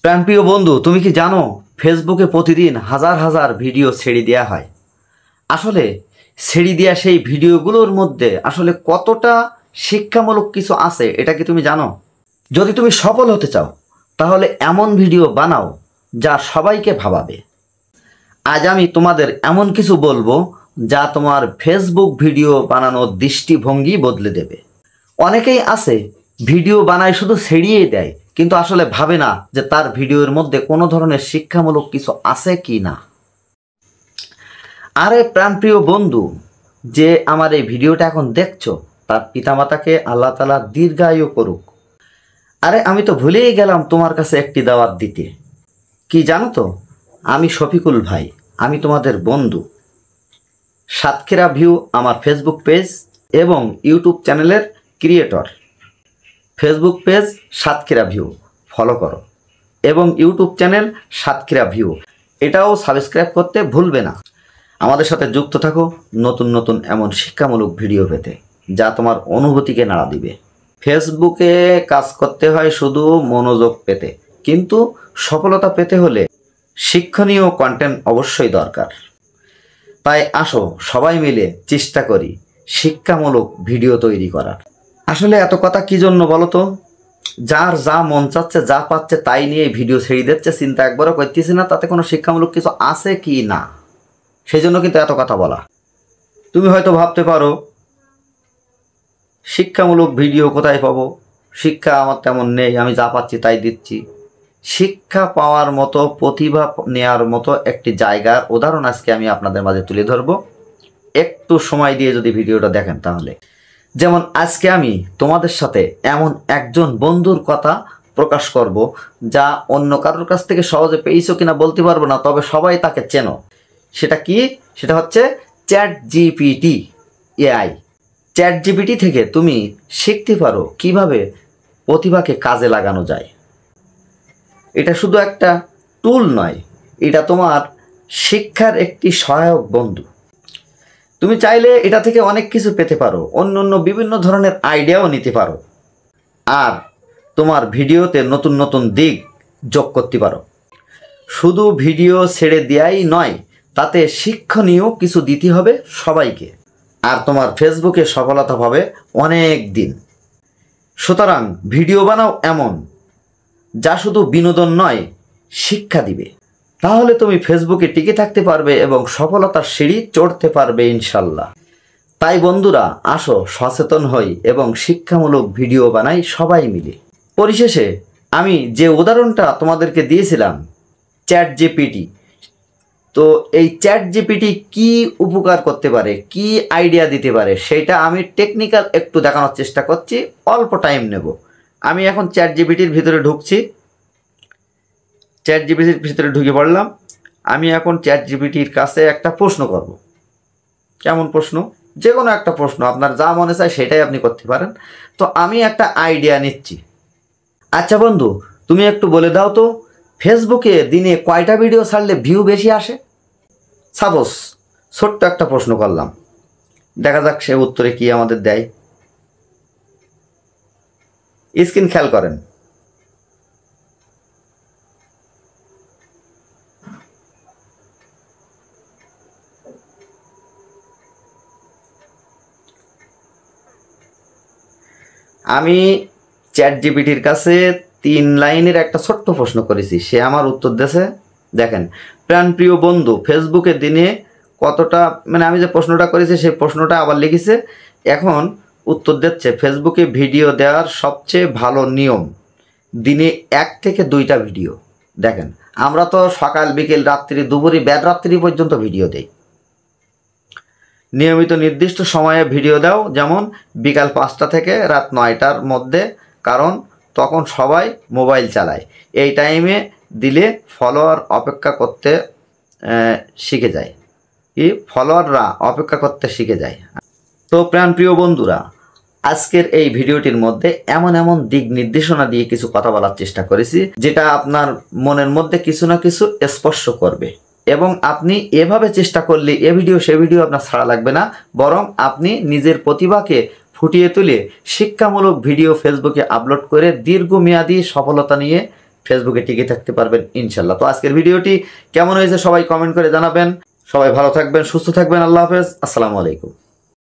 প্রাণপ্রিয় বন্ধু, তুমি কি জানো ফেসবুকে প্রতিদিন হাজার হাজার ভিডিও ছেড়ে দেওয়া হয়। আসলে ছেড়ে দেওয়া সেই ভিডিওগুলোর মধ্যে আসলে কতটা শিক্ষামূলক কিছু আছে এটা কি তুমি জানো? যদি তুমি সফল হতে চাও তাহলে এমন ভিডিও বানাও যা সবাইকে ভাবাবে। আজ আমি তোমাদের এমন কিছু বলবো যা তোমার ফেসবুক ভিডিও বানানোর দৃষ্টিভঙ্গি বদলে দেবে। অনেকেই আছে ভিডিও বানায় শুধু ছেড়িয়ে দেয়, কিন্তু আসলে ভাবে না যে তার ভিডিওর মধ্যে কোনো ধরনের শিক্ষামূলক কিছু আছে কি না। আরে প্রাণপ্রিয় বন্ধু, যে আমার এই ভিডিওটা এখন দেখছো তার পিতামাতাকে আল্লাহ তাআলা দীর্ঘায়ু করুক। আরে আমি তো ভুলেই গেলাম তোমার কাছে একটি দাওয়াত দিতে। কি জানো তো, আমি শফিকুল ভাই, আমি তোমাদের বন্ধু। সাতক্ষীরা ভিউ আমার ফেসবুক পেজ এবং ইউটিউব চ্যানেলের creator. Facebook page Satkhira view follow করো এবং ইউটিউব চ্যানেল সাতক্ষীরা ভিউ এটাও সাবস্ক্রাইব করতে ভুলবে না। আমাদের সাথে যুক্ত থাকো নতুন নতুন এমন শিক্ষামূলক ভিডিও পেতে, যা তোমার অনুভূতিকে নাড়া দিবে। ফেসবুকে কাজ করতে হয় শুধু মনোযোগ পেতে, কিন্তু সফলতা পেতে হলে শিক্ষণীয় কন্টেন্ট অবশ্যই দরকার। তাই আসো সবাই মিলে চেষ্টা করি শিক্ষামূলক ভিডিও তৈরি করার। আসলে এত কথা কি জন্য বলো তো? যার যা মন চাচ্ছে, যা পাচ্ছে তাই নিয়ে ভিডিও ছেড়ে দিচ্ছে, চিন্তা একবারও করতেছি না তাতে কোনো শিক্ষামূলক কিছু আছে কি না। সেই জন্য কিন্তু এত কথা বলা। তুমি হয়তো ভাবতে পারো শিক্ষামূলক ভিডিও কোথায় পাবো, শিক্ষা আমার তেমন নেই, আমি যা পাচ্ছি তাই দিচ্ছি। শিক্ষা পাওয়ার মতো, প্রতিভা নেওয়ার মতো একটি জায়গার উদাহরণ আজকে আমি আপনাদের মাঝে তুলে ধরবো। একটু সময় দিয়ে যদি ভিডিওটা দেখেন তাহলে। যেমন আজকে আমি তোমাদের সাথে এমন একজন বন্ধুর কথা প্রকাশ করব যা অন্য কারোর কাছ থেকে সহজে পেয়েছো কিনা বলতে পারবো না, তবে সবাই তাকে চেনো। সেটা কি? সেটা হচ্ছে ChatGPT AI। ChatGPT থেকে তুমি শিখতে পারো কিভাবে প্রতিভাকে কাজে লাগানো যায়। এটা শুধু একটা টুল নয়, এটা তোমার শিক্ষার একটি সহায়ক বন্ধু। তুমি চাইলে এটা থেকে অনেক কিছু পেতে পারো, অন্য অন্য বিভিন্ন ধরনের আইডিয়াও নিতে পারো, আর তোমার ভিডিওতে নতুন নতুন দিক যোগ করতে পারো। শুধু ভিডিও ছেড়ে দেওয়াই নয়, তাতে শিক্ষণীয় কিছু দিতে হবে সবাইকে, আর তোমার ফেসবুকে সফলতা পাবে অনেক দিন। সুতরাং ভিডিও বানাও এমন যা শুধু বিনোদন নয়, শিক্ষা দিবে। তাহলে তুমি ফেসবুকে টিকে থাকতে পারবে এবং সফলতার সিঁড়ি চড়তে পারবে ইনশাল্লাহ। তাই বন্ধুরা, আসো সচেতন হই এবং শিক্ষামূলক ভিডিও বানাই সবাই মিলে। পরিশেষে আমি যে উদাহরণটা তোমাদেরকে দিয়েছিলাম ChatGPT, তো এই ChatGPT কি উপকার করতে পারে, কি আইডিয়া দিতে পারে, সেটা আমি টেকনিক্যাল একটু দেখানোর চেষ্টা করছি। অল্প টাইম নেব। আমি এখন ChatGPTর ভিতরে ঢুকছি। ChatGPTর ভিতরে ঢুকে পড়লাম। আমি এখন ChatGPTর কাছে একটা প্রশ্ন করব। কেমন প্রশ্ন? যে কোনো একটা প্রশ্ন, আপনার যা মনে চায় সেটাই আপনি করতে পারেন। তো আমি একটা আইডিয়া নিচ্ছি। আচ্ছা বন্ধু, তুমি একটু বলে দাও তো, ফেসবুকে দিনে কয়টা ভিডিও ছাড়লে ভিউ বেশি আসে? সাপোজ ছোট্ট একটা প্রশ্ন করলাম, দেখা যাক সে উত্তরে কি আমাদের দেয়। স্ক্রিন খেয়াল করেন। আমি ChatGPTর কাছে 3 লাইনের একটা ছোট্ট প্রশ্ন করেছি, সে আমার উত্তর দিয়েছে। দেখেন, প্রাণপ্রিয় বন্ধু, ফেসবুকে দিনে কতটা, মানে আমি যে প্রশ্নটা করেছি সেই প্রশ্নটা আবার লিখেছে। এখন উত্তর দিচ্ছে, ফেসবুকে ভিডিও দেওয়ার সবচেয়ে ভালো নিয়ম দিনে 1 থেকে 2টা ভিডিও। দেখেন, আমরা তো সকাল বিকেল রাত্রি দুপুরে বেদ রাত্রি পর্যন্ত ভিডিও দেই। নিয়মিত নির্দিষ্ট সময়ে ভিডিও দাও, যেমন বিকাল 5টা থেকে রাত 9টার মধ্যে, কারণ তখন সবাই মোবাইল চালায়। এই টাইমে দিলে ফলোয়ার অপেক্ষা করতে শিখে যায়। ফলোয়াররা অপেক্ষা করতে শিখে যায়। তো প্রাণপ্রিয় বন্ধুরা, আজকের এই ভিডিওটির মধ্যে এমন এমন দিক নির্দেশনা দিয়ে কিছু কথা বলার চেষ্টা করেছি যেটা আপনার মনের মধ্যে কিছু না কিছু স্পর্শ করবে, এবং আপনি এভাবে চেষ্টা করলে এ ভিডিও সে ভিডিও আপনার ছাড়া লাগবে না, বরং আপনি নিজের প্রতিভাকে ফুটিয়ে তুলে শিক্ষামূলক ভিডিও ফেসবুকে আপলোড করে দীর্ঘমেয়াদী সফলতা নিয়ে ফেসবুকে টিকে থাকতে পারবেন ইনশাল্লাহ। তো আজকের ভিডিওটি কেমন হয়েছে সবাই কমেন্ট করে জানাবেন। সবাই ভালো থাকবেন, সুস্থ থাকবেন। আল্লাহ হাফেজ, আসসালামু আলাইকুম।